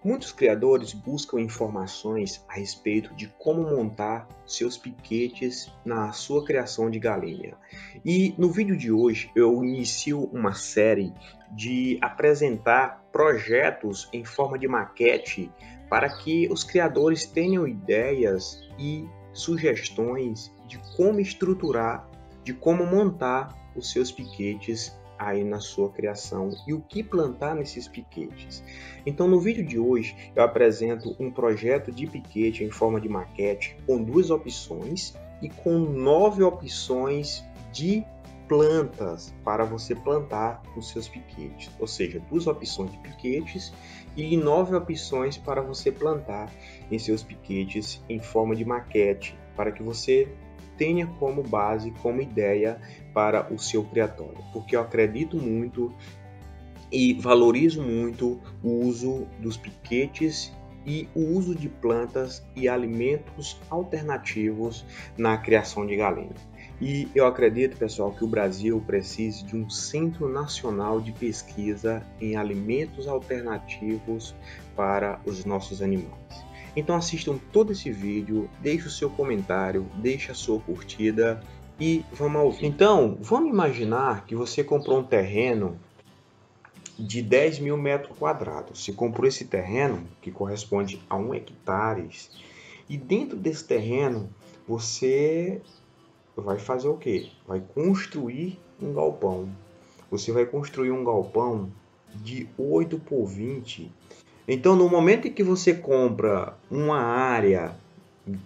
Muitos criadores buscam informações a respeito de como montar seus piquetes na sua criação de galinha. E no vídeo de hoje eu inicio uma série de apresentar projetos em forma de maquete para que os criadores tenham ideias e sugestões de como estruturar, de como montar os seus piquetes aí na sua criação e o que plantar nesses piquetes. Então, no vídeo de hoje, eu apresento um projeto de piquete em forma de maquete com 2 opções e com 9 opções de plantas para você plantar os seus piquetes. Ou seja, 2 opções de piquetes e 9 opções para você plantar em seus piquetes em forma de maquete, para que você tenha como base, como ideia para o seu criatório, porque eu acredito muito e valorizo muito o uso dos piquetes e o uso de plantas e alimentos alternativos na criação de galinhas. E eu acredito, pessoal, que o Brasil precisa de um Centro Nacional de Pesquisa em Alimentos Alternativos para os nossos animais. Então assistam todo esse vídeo, deixe o seu comentário, deixe a sua curtida e vamos ao vídeo. Então, vamos imaginar que você comprou um terreno de 10 mil metros quadrados. Você comprou esse terreno, que corresponde a 1 hectare, e dentro desse terreno você vai fazer o quê? Vai construir um galpão. Você vai construir um galpão de 8 por 20. Então, no momento em que você compra uma área,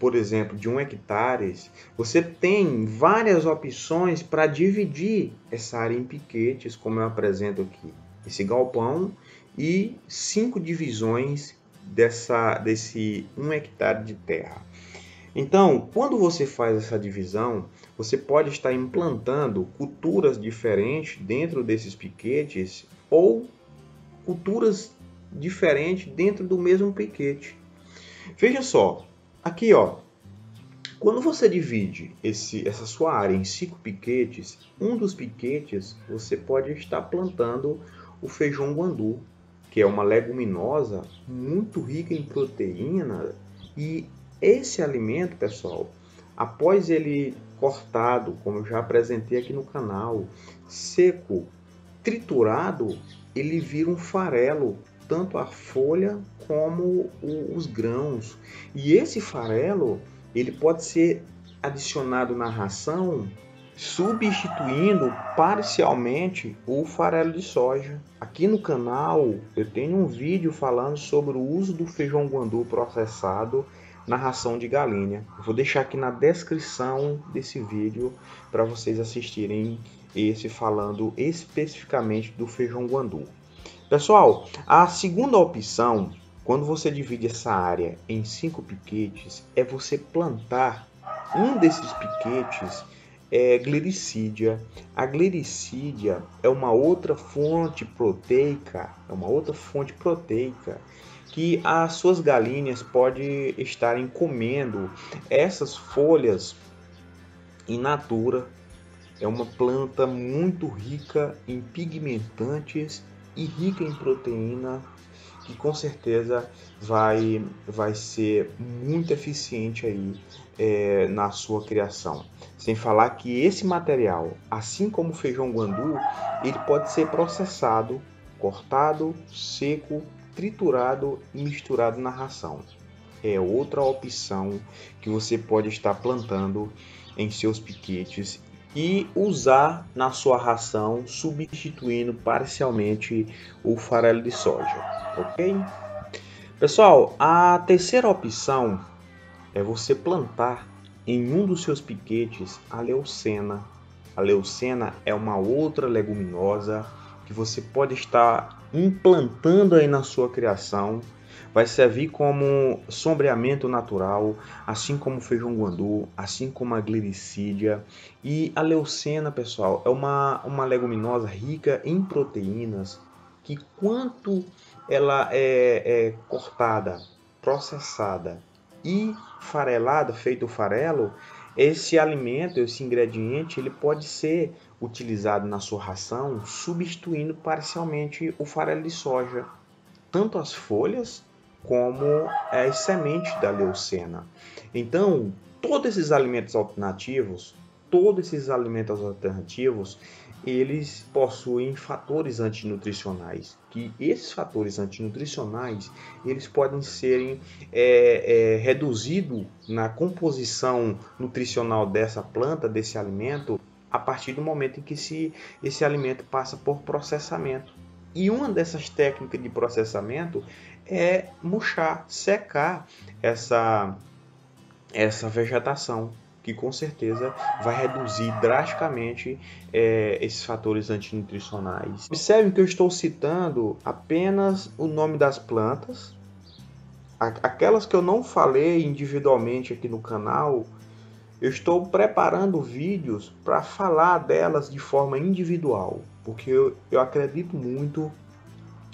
por exemplo, de 1 hectare, você tem várias opções para dividir essa área em piquetes, como eu apresento aqui. Esse galpão e 5 divisões desse 1 hectare de terra. Então, quando você faz essa divisão, você pode estar implantando culturas diferentes dentro desses piquetes ou culturas diferentes dentro do mesmo piquete. Veja só, aqui ó, quando você divide essa sua área em 5 piquetes, um dos piquetes você pode estar plantando o feijão guandu, que é uma leguminosa muito rica em proteína, e esse alimento, pessoal, após ele cortado, como eu já apresentei aqui no canal, seco, triturado, ele vira um farelo, tanto a folha como os grãos. E esse farelo, ele pode ser adicionado na ração, substituindo parcialmente o farelo de soja. Aqui no canal eu tenho um vídeo falando sobre o uso do feijão guandu processado na ração de galinha. Eu vou deixar aqui na descrição desse vídeo para vocês assistirem esse falando especificamente do feijão guandu. Pessoal, a segunda opção, quando você divide essa área em 5 piquetes, é você plantar um desses piquetes glericídia. A glericídia é uma outra fonte proteica, que as suas galinhas podem estarem comendo essas folhas in natura. É uma planta muito rica em pigmentantes e rica em proteína, que com certeza vai ser muito eficiente aí na sua criação. Sem falar que esse material, assim como o feijão guandu, ele pode ser processado, cortado, seco, triturado e misturado na ração. É outra opção que você pode estar plantando em seus piquetes e usar na sua ração, substituindo parcialmente o farelo de soja, ok? Pessoal, a terceira opção é você plantar em um dos seus piquetes a leucena. A leucena é uma outra leguminosa que você pode estar implantando aí na sua criação. Vai servir como sombreamento natural, assim como o feijão guandu, assim como a glericídia. E a leucena, pessoal, é uma leguminosa rica em proteínas, que quanto ela é cortada, processada e farelada, feito o farelo, esse alimento, esse ingrediente, ele pode ser utilizado na sua ração, substituindo parcialmente o farelo de soja. Tanto as folhas como as sementes da leucena. Então, todos esses alimentos alternativos, eles possuem fatores antinutricionais, que esses fatores antinutricionais, eles podem serem reduzidos na composição nutricional dessa planta, desse alimento, a partir do momento em que esse alimento passa por processamento. E uma dessas técnicas de processamento é murchar, secar essa vegetação, que com certeza vai reduzir drasticamente esses fatores antinutricionais. Observe que eu estou citando apenas o nome das plantas, aquelas que eu não falei individualmente aqui no canal. Eu estou preparando vídeos para falar delas de forma individual, porque eu acredito muito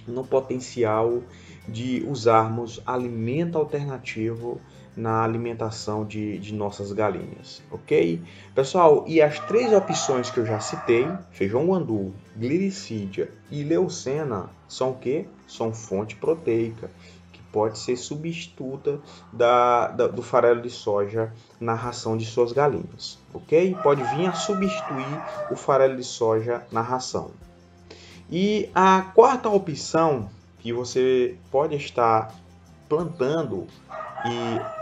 no potencial de usarmos alimento alternativo na alimentação de nossas galinhas, ok? Pessoal, e as 3 opções que eu já citei, feijão guandu, glicídia e leucena, são o quê? São fonte proteica, que pode ser substituta do farelo de soja na ração de suas galinhas, ok? Pode vir a substituir o farelo de soja na ração. E a quarta opção que você pode estar plantando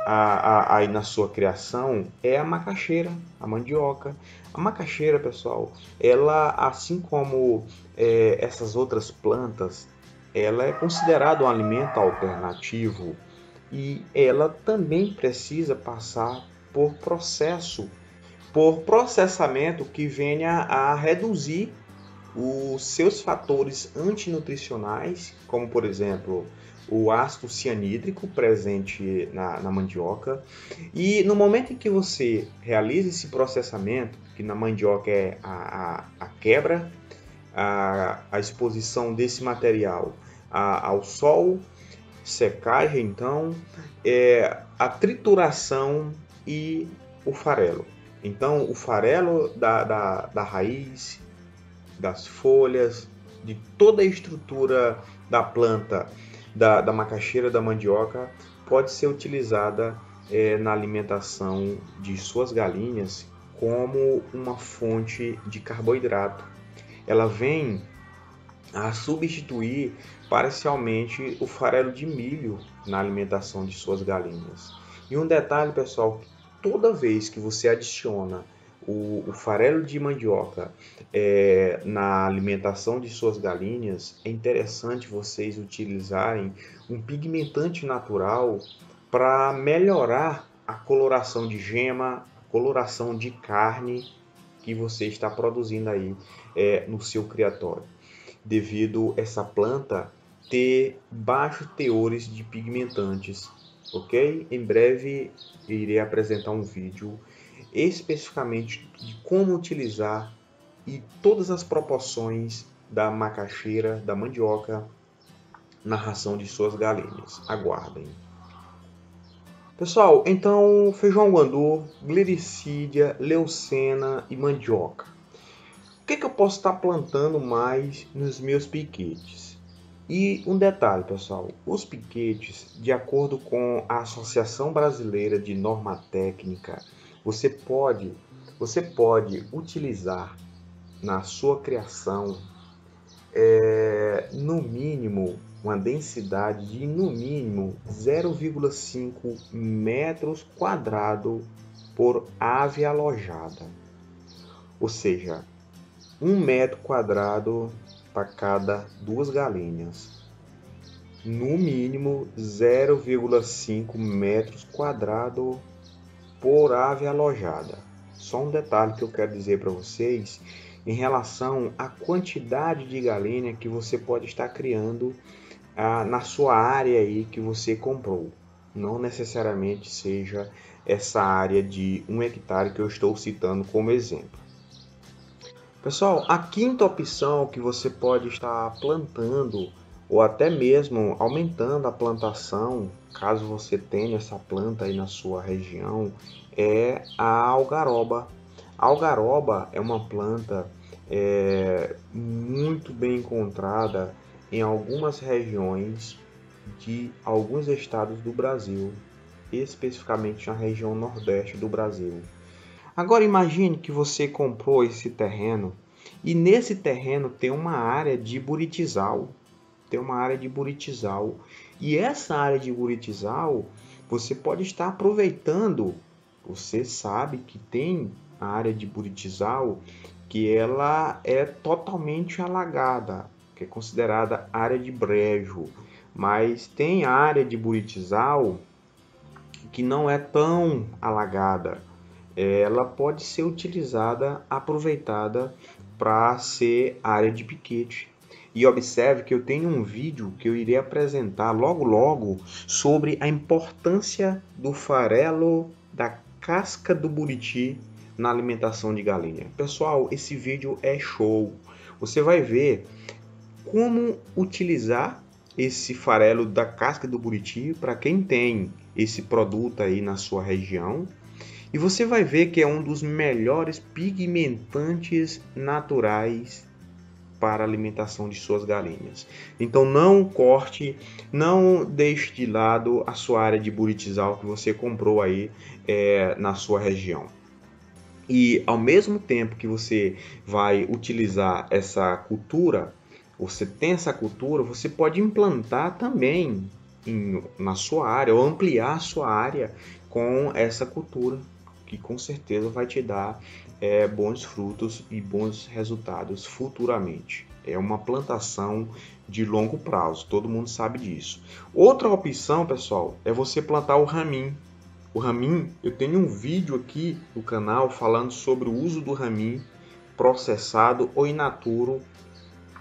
aí na sua criação é a macaxeira, a mandioca. A macaxeira, pessoal, ela, assim como essas outras plantas, ela é considerada um alimento alternativo e ela também precisa passar por processamento que venha a reduzir os seus fatores antinutricionais, como por exemplo o ácido cianídrico presente na mandioca. E no momento em que você realiza esse processamento, que na mandioca é a quebra, a exposição desse material ao sol, secagem, então, a trituração e o farelo. Então, o farelo da raiz, das folhas, de toda a estrutura da planta, da macaxeira, da mandioca, pode ser utilizada na alimentação de suas galinhas como uma fonte de carboidrato. Ela vem a substituir parcialmente o farelo de milho na alimentação de suas galinhas. E um detalhe, pessoal, toda vez que você adiciona o farelo de mandioca na alimentação de suas galinhas, é interessante vocês utilizarem um pigmentante natural para melhorar a coloração de gema, a coloração de carne que você está produzindo aí no seu criatório, devido a essa planta ter baixos teores de pigmentantes, ok? Em breve irei apresentar um vídeo especificamente de como utilizar e todas as proporções da macaxeira, da mandioca na ração de suas galinhas. Aguardem. Pessoal, então feijão guandu, glicídia, leucena e mandioca. O que eu posso estar plantando mais nos meus piquetes? E um detalhe, pessoal, os piquetes, de acordo com a Associação Brasileira de Norma Técnica, você pode utilizar na sua criação no mínimo uma densidade de no mínimo 0,5 metros quadrados por ave alojada, ou seja, 1 metro quadrado para cada 2 galinhas, no mínimo 0,5 metros quadrados por ave alojada. Só um detalhe que eu quero dizer para vocês em relação à quantidade de galinha que você pode estar criando na sua área aí que você comprou. Não necessariamente seja essa área de 1 hectare que eu estou citando como exemplo. Pessoal, a quinta opção que você pode estar plantando ou até mesmo aumentando a plantação, caso você tenha essa planta aí na sua região, é a algaroba. A algaroba é uma planta muito bem encontrada em algumas regiões de alguns estados do Brasil, especificamente na região nordeste do Brasil. Agora imagine que você comprou esse terreno e nesse terreno tem uma área de buritizal. E essa área de buritizal você pode estar aproveitando. Você sabe que tem a área de buritizal que ela é totalmente alagada, que é considerada área de brejo. Mas tem área de buritizal que não é tão alagada. Ela pode ser utilizada, aproveitada para ser área de piquete. E observe que eu tenho um vídeo que eu irei apresentar logo logo sobre a importância do farelo da casca do buriti na alimentação de galinha. Pessoal, esse vídeo é show. Você vai ver como utilizar esse farelo da casca do buriti para quem tem esse produto aí na sua região. E você vai ver que é um dos melhores pigmentantes naturais para a alimentação de suas galinhas. Então não corte, não deixe de lado a sua área de buritizal que você comprou aí na sua região. E ao mesmo tempo que você vai utilizar essa cultura, você tem essa cultura, você pode implantar também na sua área ou ampliar a sua área com essa cultura, que com certeza vai te dar bons frutos e bons resultados futuramente. É uma plantação de longo prazo, todo mundo sabe disso. Outra opção, pessoal, é você plantar o ramim. O ramim, eu tenho um vídeo aqui no canal falando sobre o uso do ramim processado ou in naturo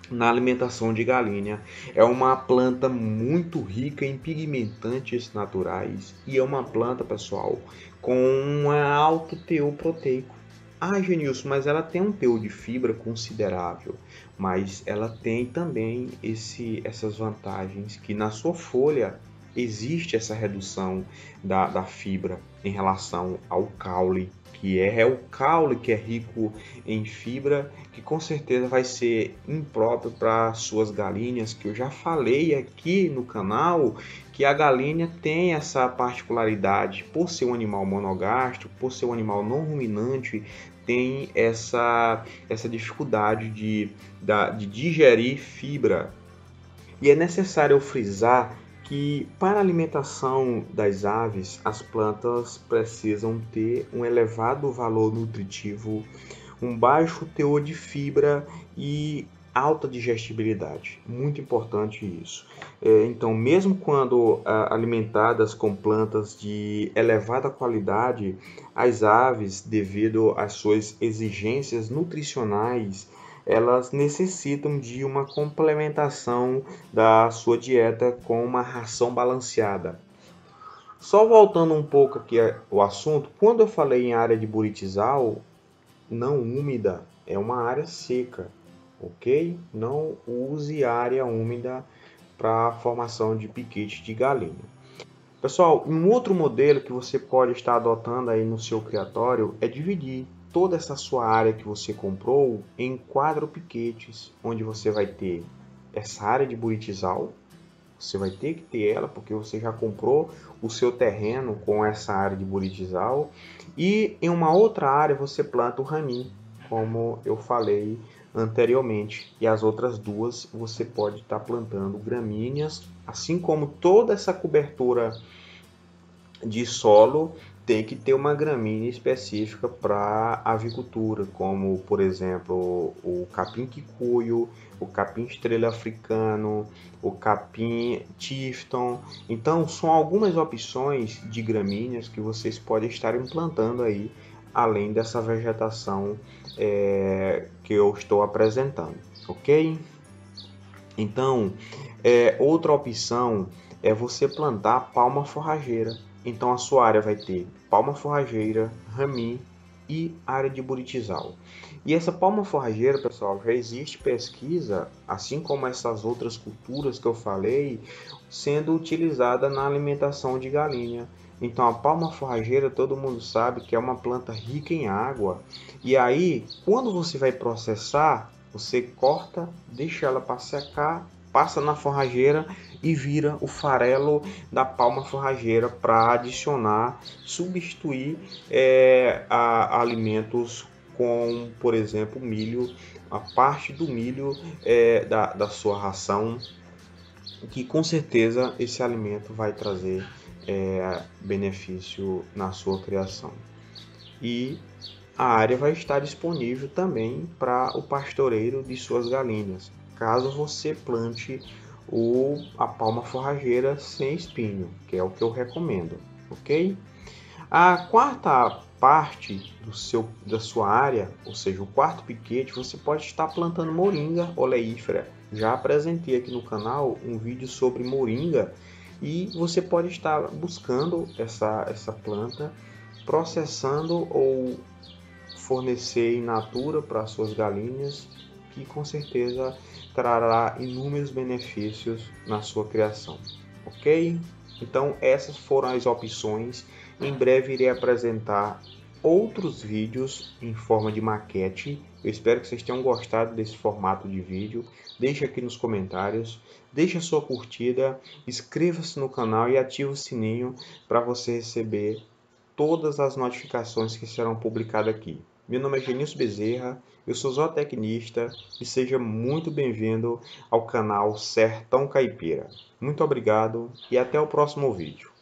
na alimentação de galinha. É uma planta muito rica em pigmentantes naturais e é uma planta, pessoal, com um alto teor proteico. Ah, Genilson, mas ela tem um teor de fibra considerável, mas ela tem também essas vantagens que na sua folha existe essa redução da fibra em relação ao caule, que é o caule que é rico em fibra, que com certeza vai ser impróprio para suas galinhas, que eu já falei aqui no canal, que a galinha tem essa particularidade, por ser um animal monogástrico, por ser um animal não ruminante, tem essa dificuldade de digerir fibra. E é necessário frisar que para a alimentação das aves, as plantas precisam ter um elevado valor nutritivo, um baixo teor de fibra e alta digestibilidade. Muito importante isso. Então, mesmo quando alimentadas com plantas de elevada qualidade, as aves, devido às suas exigências nutricionais, elas necessitam de uma complementação da sua dieta com uma ração balanceada. Só voltando um pouco aqui ao assunto, quando eu falei em área de buritizal, não úmida, é uma área seca, ok? Não use área úmida para a formação de piquete de galinha. Pessoal, um outro modelo que você pode estar adotando aí no seu criatório é dividir toda essa sua área que você comprou em quadropiquetes, onde você vai ter essa área de buritizal, você vai ter que ter ela porque você já comprou o seu terreno com essa área de buritizal, e em uma outra área você planta o ramim, como eu falei anteriormente, e as outras duas você pode estar plantando gramíneas, assim como toda essa cobertura de solo tem que ter uma gramínea específica para avicultura, como por exemplo o capim-quicuio, o capim estrela africano, o capim tifton. Então são algumas opções de gramíneas que vocês podem estar implantando aí, além dessa vegetação que eu estou apresentando, ok? Então, outra opção é você plantar palma forrageira. Então a sua área vai ter palma forrageira, ramim e área de buritizal. E essa palma forrageira, pessoal, já existe pesquisa, assim como essas outras culturas que eu falei, sendo utilizada na alimentação de galinha. Então a palma forrageira, todo mundo sabe que é uma planta rica em água. E aí, quando você vai processar, você corta, deixa ela para secar, passa na forrageira e vira o farelo da palma forrageira para adicionar, substituir alimentos com, por exemplo, milho, a parte do milho da sua ração, que com certeza esse alimento vai trazer benefício na sua criação. E a área vai estar disponível também para o pastoreio de suas galinhas, caso você plante a palma forrageira sem espinho, que é o que eu recomendo, ok? A quarta parte da sua área, ou seja, o quarto piquete, você pode estar plantando moringa oleífera. Já apresentei aqui no canal um vídeo sobre moringa e você pode estar buscando essa planta, processando ou fornecer in natura para suas galinhas, que com certeza trará inúmeros benefícios na sua criação, ok? Então essas foram as opções. Em breve irei apresentar outros vídeos em forma de maquete. Eu espero que vocês tenham gostado desse formato de vídeo. Deixe aqui nos comentários, deixe a sua curtida, inscreva-se no canal e ative o sininho para você receber todas as notificações que serão publicadas aqui. Meu nome é Genilson Bezerra, eu sou zootecnista e seja muito bem-vindo ao canal Sertão Caipira. Muito obrigado e até o próximo vídeo.